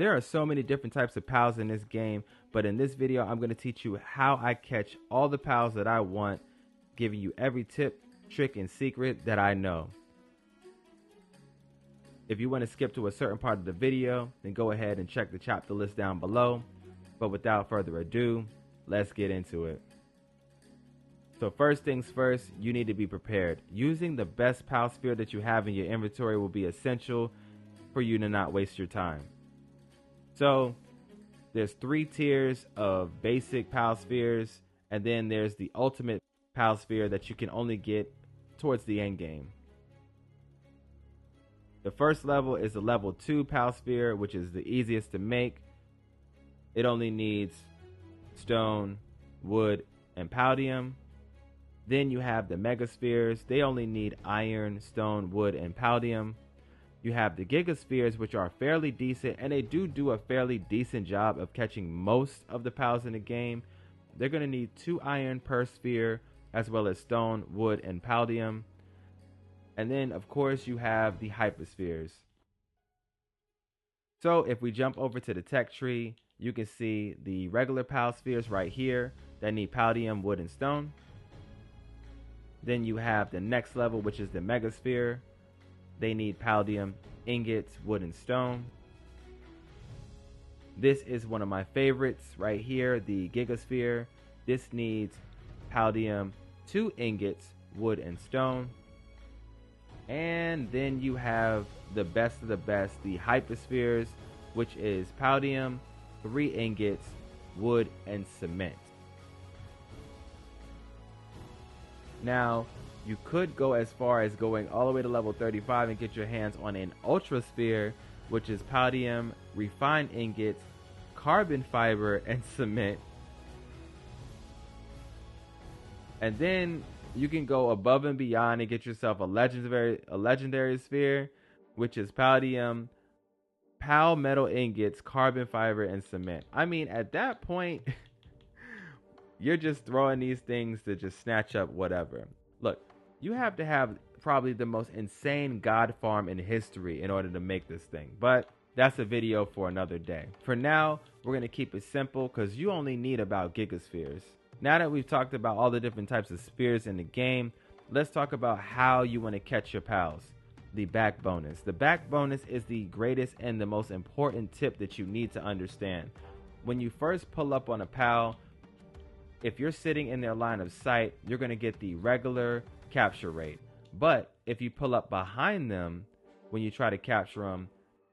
There are so many different types of pals in this game, but in this video, I'm going to teach you how I catch all the pals that I want, giving you every tip, trick, and secret that I know. If you want to skip to a certain part of the video, then go ahead and check the chapter list down below. But without further ado, let's get into it. So first things first, you need to be prepared. Using the best pal sphere that you have in your inventory will be essential for you to not waste your time. So there's 3 tiers of basic pal spheres, and then there's the ultimate pal sphere that you can only get towards the end game. The first level is the level 2 pal sphere, which is the easiest to make. It only needs stone, wood, and palladium. Then you have the mega spheres. They only need iron, stone, wood, and palladium. You have the giga spheres, which are fairly decent, and they do a fairly decent job of catching most of the pals in the game. They're going to need 2 iron per sphere, as well as stone, wood, and palladium. And then, of course, you have the hyperspheres. So if we jump over to the tech tree, you can see the regular pal spheres right here that need palladium, wood, and stone. Then you have the next level, which is the mega sphere. They need palladium, ingots, wood, and stone. This is one of my favorites right here, the gigasphere. This needs palladium, 2 ingots, wood, and stone. And then you have the best of the best, the hyperspheres, which is palladium, 3 ingots, wood, and cement. Now, you could go as far as going all the way to level 35 and get your hands on an ultra sphere, which is palladium, refined ingots, carbon fiber, and cement. And then you can go above and beyond and get yourself a legendary sphere, which is palladium, pal metal ingots, carbon fiber, and cement. I mean, at that point, you're just throwing these things to just snatch up whatever. Look, you have to have probably the most insane god farm in history in order to make this thing. But that's a video for another day. For now, we're going to keep it simple because you only need about gigaspheres. Now that we've talked about all the different types of spheres in the game, let's talk about how you want to catch your pals. The back bonus. The back bonus is the greatest and the most important tip that you need to understand. When you first pull up on a pal, if you're sitting in their line of sight, you're going to get the regular capture rate. But if you pull up behind them when you try to capture them,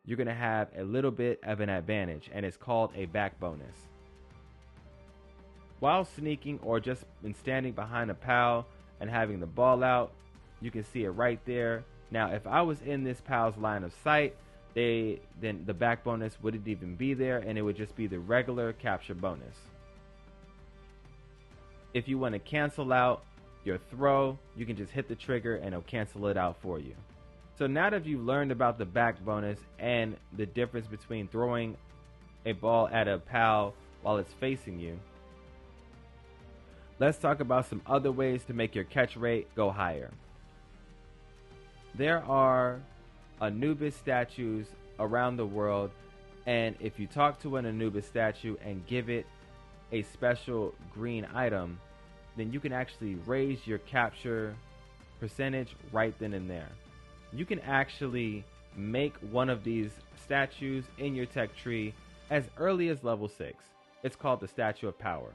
you're going to have a little bit of an advantage, and it's called a back bonus. While sneaking or just in standing behind a pal and having the ball out, you can see it right there. Now, if I was in this pal's line of sight, then the back bonus wouldn't even be there, and it would just be the regular capture bonus. If you want to cancel out your throw, you can just hit the trigger and it'll cancel it out for you. So now that you've learned about the back bonus and the difference between throwing a ball at a pal while it's facing you, let's talk about some other ways to make your catch rate go higher. There are Anubis statues around the world, and if you talk to an Anubis statue and give it a special green item, then you can actually raise your capture percentage right then and there. You can actually make one of these statues in your tech tree as early as level 6. It's called the Statue of Power.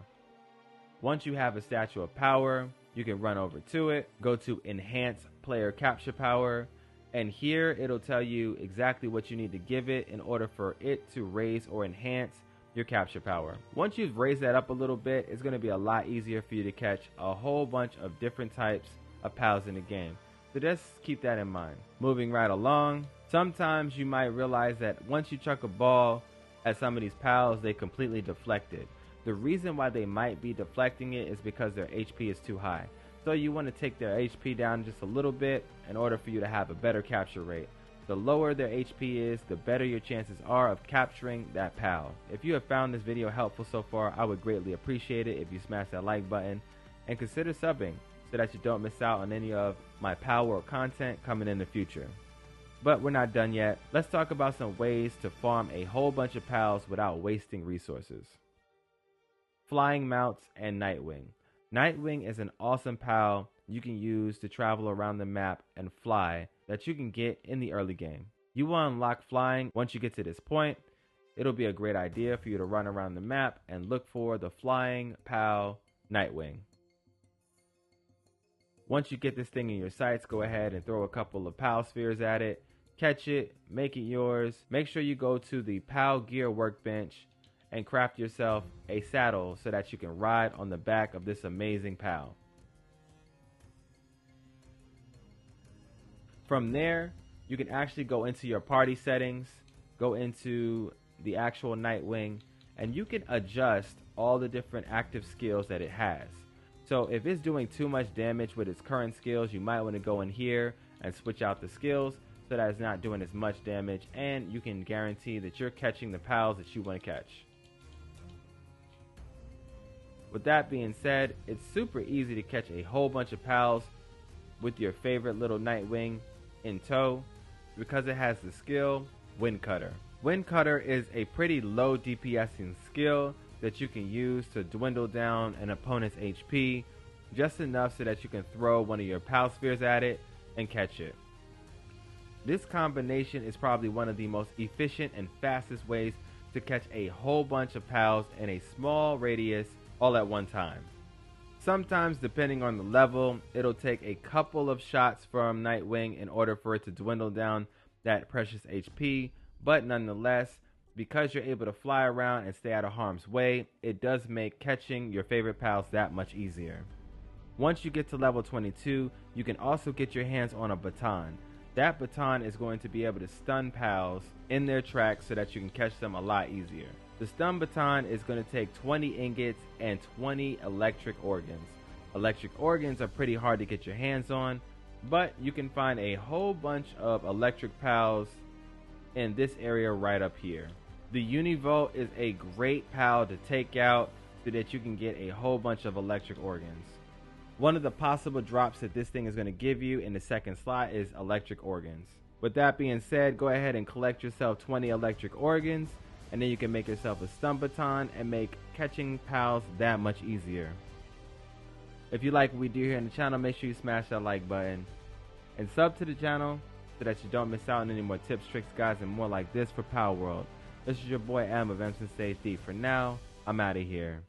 Once you have a Statue of Power, you can run over to it, go to Enhance Player Capture Power, and here it'll tell you exactly what you need to give it in order for it to raise or enhance your capture power. Once you've raised that up a little bit, it's going to be a lot easier for you to catch a whole bunch of different types of pals in the game. So just keep that in mind. Moving right along, sometimes you might realize that once you chuck a ball at some of these pals, they completely deflect it. The reason why they might be deflecting it is because their HP is too high. So you want to take their HP down just a little bit in order for you to have a better capture rate. The lower their HP is, the better your chances are of capturing that pal. If you have found this video helpful so far, I would greatly appreciate it if you smash that like button and consider subbing so that you don't miss out on any of my Palworld content coming in the future. But we're not done yet. Let's talk about some ways to farm a whole bunch of pals without wasting resources. Flying mounts and Nightwing. Nightwing is an awesome pal you can use to travel around the map and fly that you can get in the early game. You will unlock flying once you get to this point. It'll be a great idea for you to run around the map and look for the flying pal Nightwing. Once you get this thing in your sights, go ahead and throw a couple of pal spheres at it, catch it, make it yours. Make sure you go to the pal gear workbench and craft yourself a saddle so that you can ride on the back of this amazing pal. From there, you can actually go into your party settings, go into the actual Nightwing, and you can adjust all the different active skills that it has. So if it's doing too much damage with its current skills, you might want to go in here and switch out the skills so that it's not doing as much damage, and you can guarantee that you're catching the pals that you want to catch. With that being said, it's super easy to catch a whole bunch of pals with your favorite little Nightwing in tow because it has the skill Wind Cutter. Wind Cutter is a pretty low DPSing skill that you can use to dwindle down an opponent's HP just enough so that you can throw one of your pal spheres at it and catch it. This combination is probably one of the most efficient and fastest ways to catch a whole bunch of pals in a small radius all at one time. Sometimes, depending on the level, it'll take a couple of shots from Nightwing in order for it to dwindle down that precious HP, but nonetheless, because you're able to fly around and stay out of harm's way, it does make catching your favorite pals that much easier. Once you get to level 22, you can also get your hands on a baton. That baton is going to be able to stun pals in their tracks so that you can catch them a lot easier. The stun baton is going to take 20 ingots and 20 electric organs. Electric organs are pretty hard to get your hands on, but you can find a whole bunch of electric pals in this area right up here. The Univolt is a great pal to take out so that you can get a whole bunch of electric organs. One of the possible drops that this thing is going to give you in the second slot is electric organs. With that being said, go ahead and collect yourself 20 electric organs, and then you can make yourself a stun baton and make catching pals that much easier. If you like what we do here on the channel, make sure you smash that like button and sub to the channel so that you don't miss out on any more tips, tricks, guides, and more like this for Palworld. This is your boy M of MC Stay Deep. For now, I'm out of here.